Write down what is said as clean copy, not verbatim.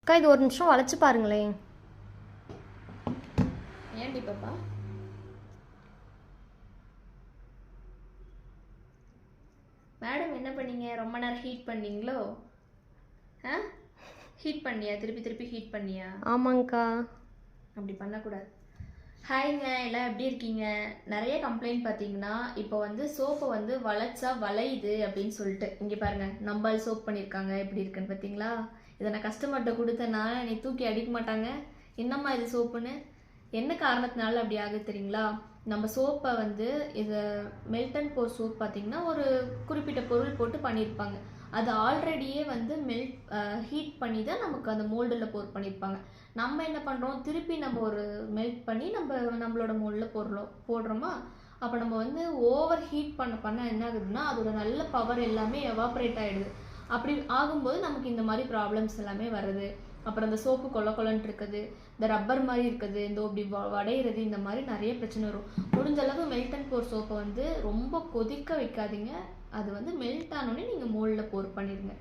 அக்கா இது ஒரு நிமிஷம் வளைச்சு பாருங்களேன். ஏன்டி பாப்பா? மேடம் என்ன பண்ணீங்க? ரொம்ப நேரம் ஹீட் பண்ணீங்களோ? ஹீட் பண்ணியா? திருப்பி திருப்பி ஹீட் பண்ணியா? ஆமாங்க்கா. அப்படி பண்ணக்கூடாது. ஹாய்ங்க, எல்லாம் எப்படி இருக்கீங்க? நிறைய கம்ப்ளைண்ட் பார்த்தீங்கன்னா இப்போ வந்து சோப்பை வந்து வளைச்சா வளையுது அப்படின்னு சொல்லிட்டு இங்கே பாருங்க, நம்பால் சோப் பண்ணியிருக்காங்க. எப்படி இருக்குன்னு பார்த்தீங்களா? இதை நான் கஸ்டமர்கிட்ட கொடுத்தேன்னா நீ தூக்கி அடிக்க மாட்டாங்க, என்னம்மா இது சோப்புன்னு. என்ன காரணத்தினால அப்படி ஆகுது தெரியுங்களா? நம்ம சோப்பை வந்து இதை மெல்ட் அண்ட் போர் சோப் பார்த்தீங்கன்னா ஒரு குறிப்பிட்ட பொருள் போட்டு பண்ணியிருப்பாங்க. அது ஆல்ரெடியே வந்து ஹீட் பண்ணி தான் நமக்கு அந்த மோல்டில் போர் பண்ணியிருப்பாங்க. நம்ம என்ன பண்ணுறோம், திருப்பி நம்ம ஒரு மெல்ட் பண்ணி நம்மளோட மோல்டில் போடுறோமா. அப்போ நம்ம வந்து ஓவர் ஹீட் பண்ண என்ன ஆகுதுன்னா அதோட நல்ல பவர் எல்லாமே எவாப்ரேட் ஆகிடுது. அப்படி ஆகும்போது நமக்கு இந்த மாதிரி ப்ராப்ளம்ஸ் எல்லாமே வருது. அப்புறம் இந்த சோப்பு கொலன்ட்டு இருக்குது, இந்த ரப்பர் மாதிரி இருக்குது, இந்த இப்படி வடையிறது, இந்த மாதிரி நிறைய பிரச்சனை வரும். முடிஞ்ச அளவு மெல்ட் அண்ட் போர் சோப்பை வந்து ரொம்ப கொதிக்க வைக்காதீங்க. அது வந்து மெல்ட் ஆனோடனே நீங்கள் மோல்டில் போர் பண்ணிடுங்க.